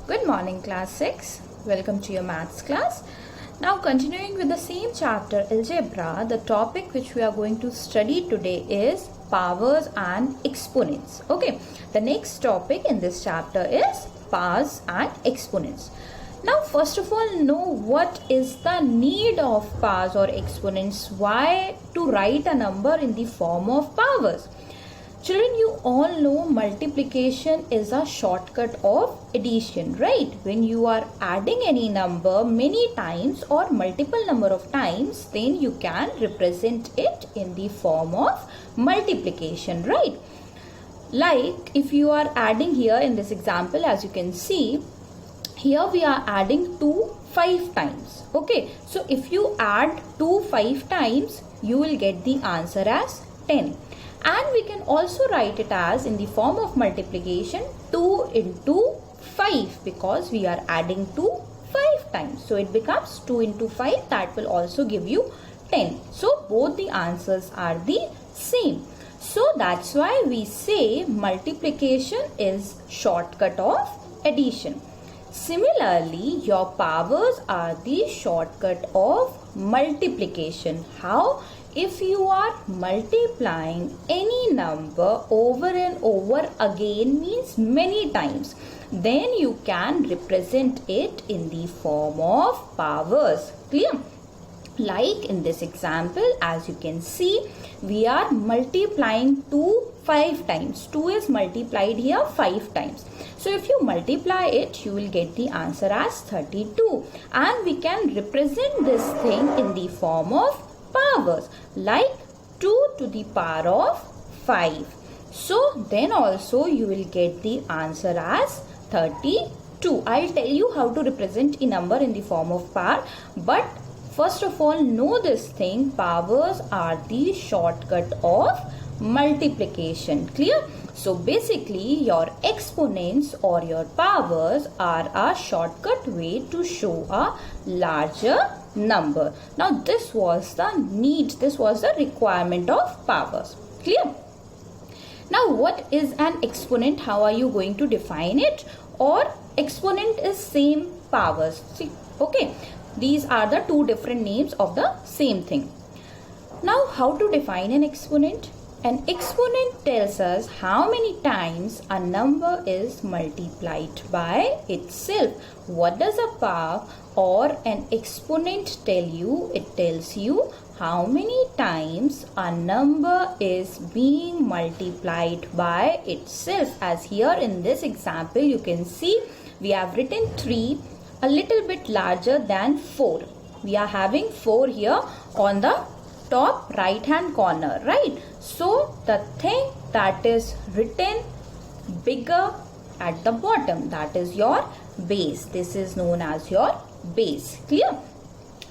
Good morning, class 6. Welcome to your maths class. Now continuing with the same chapter, Algebra, the topic which we are going to study today is powers and exponents. Okay, the next topic in this chapter is powers and exponents. Now first of all, know what is the need of powers or exponents. Why to write a number in the form of powers? Children, you all know multiplication is a shortcut of addition, right? When you are adding any number many times or multiple number of times, then you can represent it in the form of multiplication, right? Like if you are adding here in this example, as you can see, here we are adding 2 5 times. Okay, so if you add 2 5 times, you will get the answer as 10. And we can also write it as in the form of multiplication 2 into 5 because we are adding 2 5 times. So it becomes 2 into 5, that will also give you 10. So both the answers are the same. So that's why we say multiplication is shortcut of addition. Similarly, your powers are the shortcut of multiplication. How? If you are multiplying any number over and over again, means many times, then you can represent it in the form of powers. Clear? Like in this example, as you can see, we are multiplying 2 5 times. 2 is multiplied here 5 times. So if you multiply it, you will get the answer as 32. And we can represent this thing in the form of powers, like 2 to the power of 5. So then also you will get the answer as 32. I'll tell you how to represent a number in the form of power, but first of all, know this thing, powers are the shortcut of multiplication. Clear? So basically your exponents or your powers are a shortcut way to show a larger number. Now this was the need, this was the requirement of powers. Clear? Now what is an exponent? How are you going to define it? Or exponent is same powers. See, okay. These are the two different names of the same thing. Now how to define an exponent? An exponent tells us how many times a number is multiplied by itself. What does a power or an exponent tell you? It tells you how many times a number is being multiplied by itself. As here in this example, you can see we have written 3 a little bit larger than 4. We are having 4 here on the top right hand corner, right? So the thing that is written bigger at the bottom, that is your base. This is known as your base. Clear?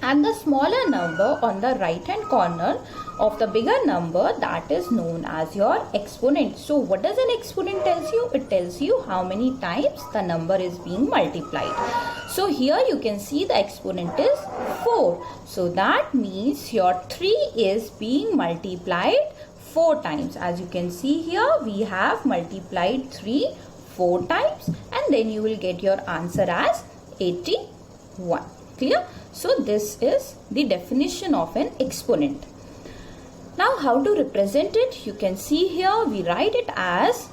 And the smaller number on the right hand corner of the bigger number, that is known as your exponent. So what does an exponent tells you? It tells you how many times the number is being multiplied. So here you can see the exponent is 4. So that means your 3 is being multiplied 4 times. As you can see here, we have multiplied 3 4 times, and then you will get your answer as 81. Clear? So this is the definition of an exponent. Now how to represent it? You can see here we write it as,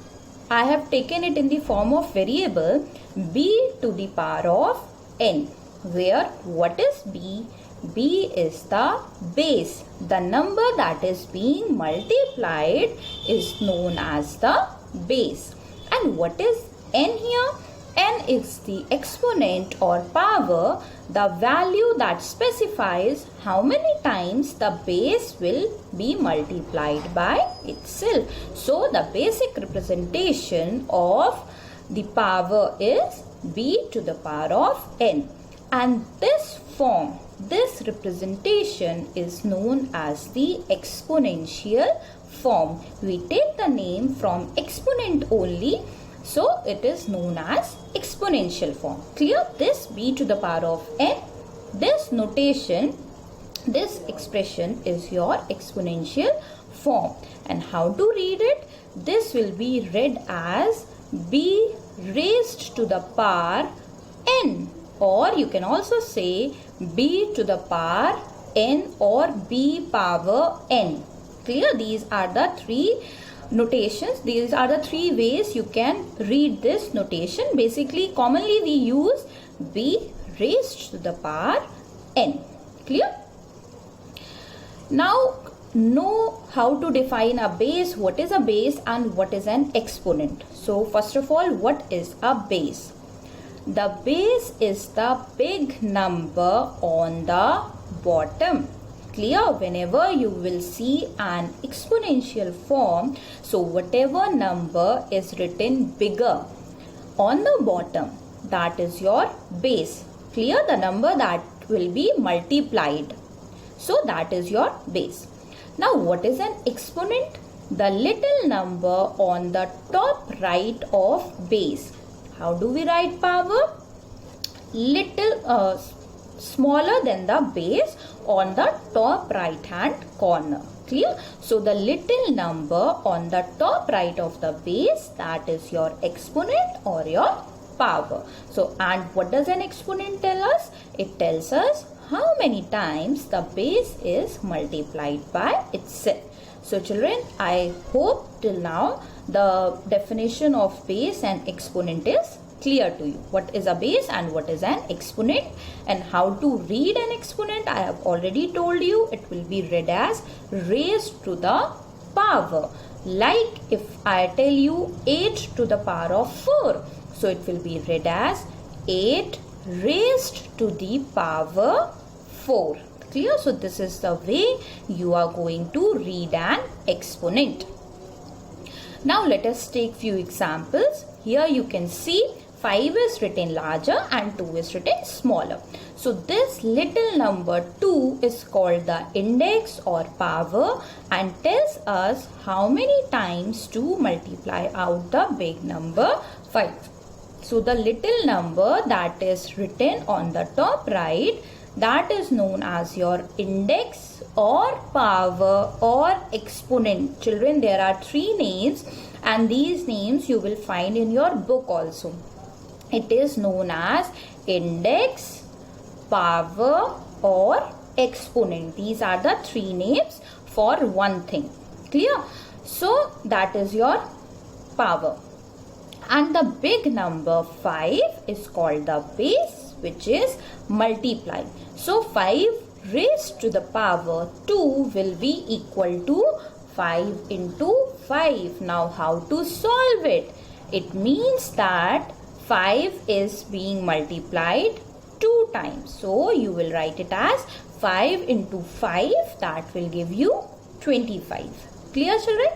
I have taken it in the form of variable b to the power of n, where what is b? B is the base. The number that is being multiplied is known as the base. And what is n here? N is the exponent or power, the value that specifies how many times the base will be multiplied by itself. So the basic representation of the power is b to the power of n. And this form, this representation is known as the exponential form. We take the name from exponent only, so it is known as exponential form. Clear? This b to the power of n, this notation, this expression is your exponential form. And how to read it? This will be read as b raised to the power n, or you can also say b to the power n or b power n. Clear? These are the three notations. These are the three ways you can read this notation. Basically, commonly we use b raised to the power n. Clear? Now, know how to define a base, what is a base and what is an exponent. So, first of all, what is a base? The base is the big number on the bottom. Clear? Whenever you will see an exponential form, so whatever number is written bigger on the bottom, that is your base. Clear? The number that will be multiplied. So that is your base. Now what is an exponent? The little number on the top right of base. How do we write power? Little smaller than the base on the top right hand corner. Clear? So the little number on the top right of the base, that is your exponent or your power. So, and what does an exponent tell us? It tells us how many times the base is multiplied by itself. So children, I hope till now the definition of base and exponent is clear to you. What is a base and what is an exponent, and how to read an exponent I have already told you. It will be read as raised to the power. Like if I tell you 8 to the power of 4, so it will be read as 8 raised to the power 4. Clear? So this is the way you are going to read an exponent. Now let us take few examples. Here you can see 5 is written larger and 2 is written smaller. So this little number 2 is called the index or power and tells us how many times to multiply out the big number 5. So the little number that is written on the top right, that is known as your index or power or exponent. Children, there are 3 names and these names you will find in your book also. It is known as index, power or exponent. These are the 3 names for one thing. Clear? So that is your power. And the big number 5 is called the base, which is multiplied. So 5 raised to the power 2 will be equal to 5 into 5. Now how to solve it? It means that 5 is being multiplied 2 times. So you will write it as 5 into 5. That will give you 25. Clear, children?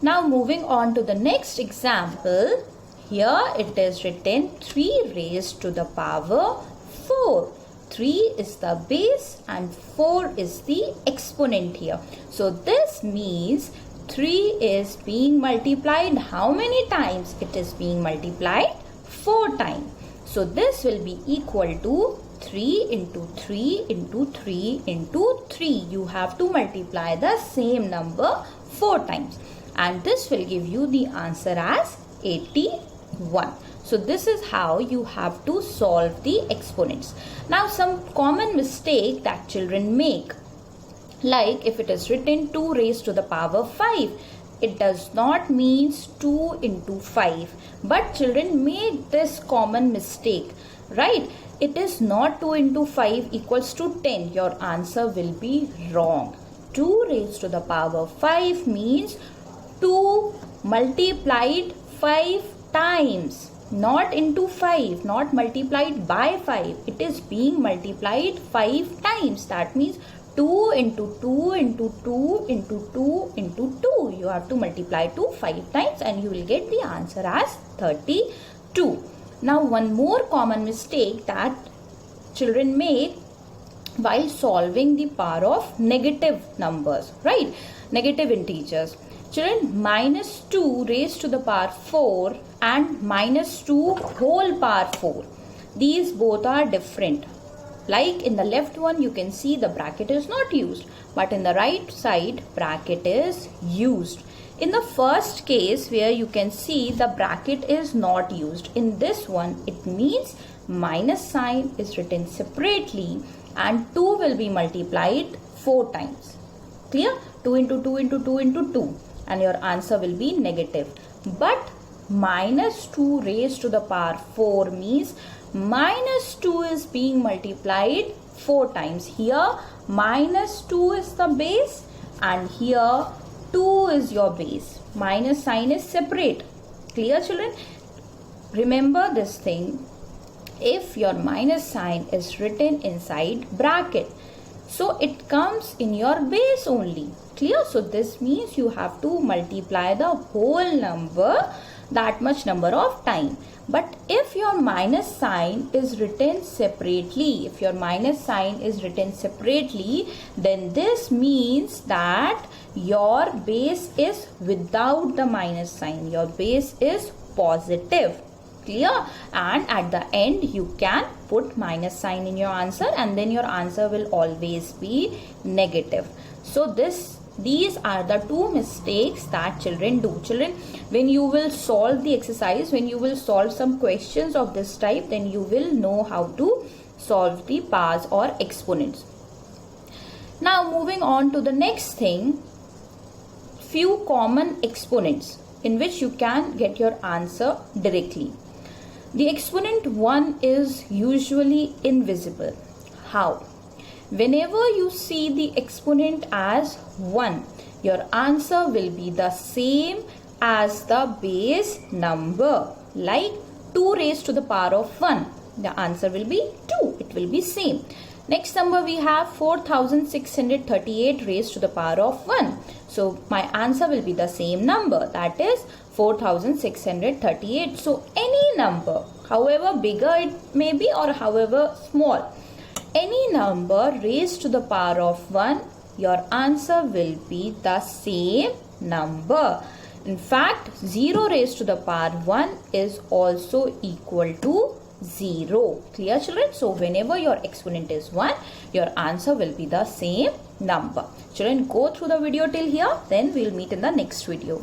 Now moving on to the next example. Here it is written 3 raised to the power 4. 3 is the base and 4 is the exponent here. So this means 3 is being multiplied how many times? It is being multiplied 4 times. So this will be equal to 3 into 3 into 3 into 3. You have to multiply the same number 4 times. And this will give you the answer as 81. So this is how you have to solve the exponents. Now some common mistake that children make. Like if it is written 2 raised to the power 5. It does not mean 2 into 5. But children make this common mistake. Right? It is not 2 into 5 equals to 10. Your answer will be wrong. 2 raised to the power 5 means 2 multiplied 5 times, not into 5, not multiplied by 5. It is being multiplied 5 times. That means 2 into 2 into 2 into 2 into 2. You have to multiply 2 5 times and you will get the answer as 32. Now one more common mistake that children make while solving the power of negative numbers, right? Negative integers. Children, minus 2 raised to the power 4 and minus 2 whole power 4. These both are different. Like in the left one, you can see the bracket is not used. But in the right side, bracket is used. In the first case where you can see the bracket is not used. In this one, it means minus sign is written separately and 2 will be multiplied 4 times. Clear? 2 into 2 into 2 into 2 and your answer will be negative. But minus 2 raised to the power 4 means minus 2 is being multiplied 4 times. Here minus 2 is the base and here 2 is your base. Minus sign is separate. Clear, children? Remember this thing. If your minus sign is written inside bracket, so it comes in your base only. Clear? So this means you have to multiply the whole number that much number of time. But if your minus sign is written separately, then this means that your base is without the minus sign. Your base is positive. Clear? And at the end you can put minus sign in your answer and then your answer will always be negative. So these are the two mistakes that children do. Children, when you will solve the exercise, when you will solve some questions of this type, then you will know how to solve the powers or exponents. Now moving on to the next thing, few common exponents in which you can get your answer directly. The exponent 1 is usually invisible. How? Whenever you see the exponent as 1, your answer will be the same as the base number. Like 2 raised to the power of 1. The answer will be 2. It will be same. Next number we have 4638 raised to the power of 1. So my answer will be the same number, that is 4638. So any number, however bigger it may be or however small, any number raised to the power of 1, your answer will be the same number. In fact, 0 raised to the power 1 is also equal to 0. Clear, children? So whenever your exponent is 1, your answer will be the same number. Children, go through the video till here, then we'll meet in the next video.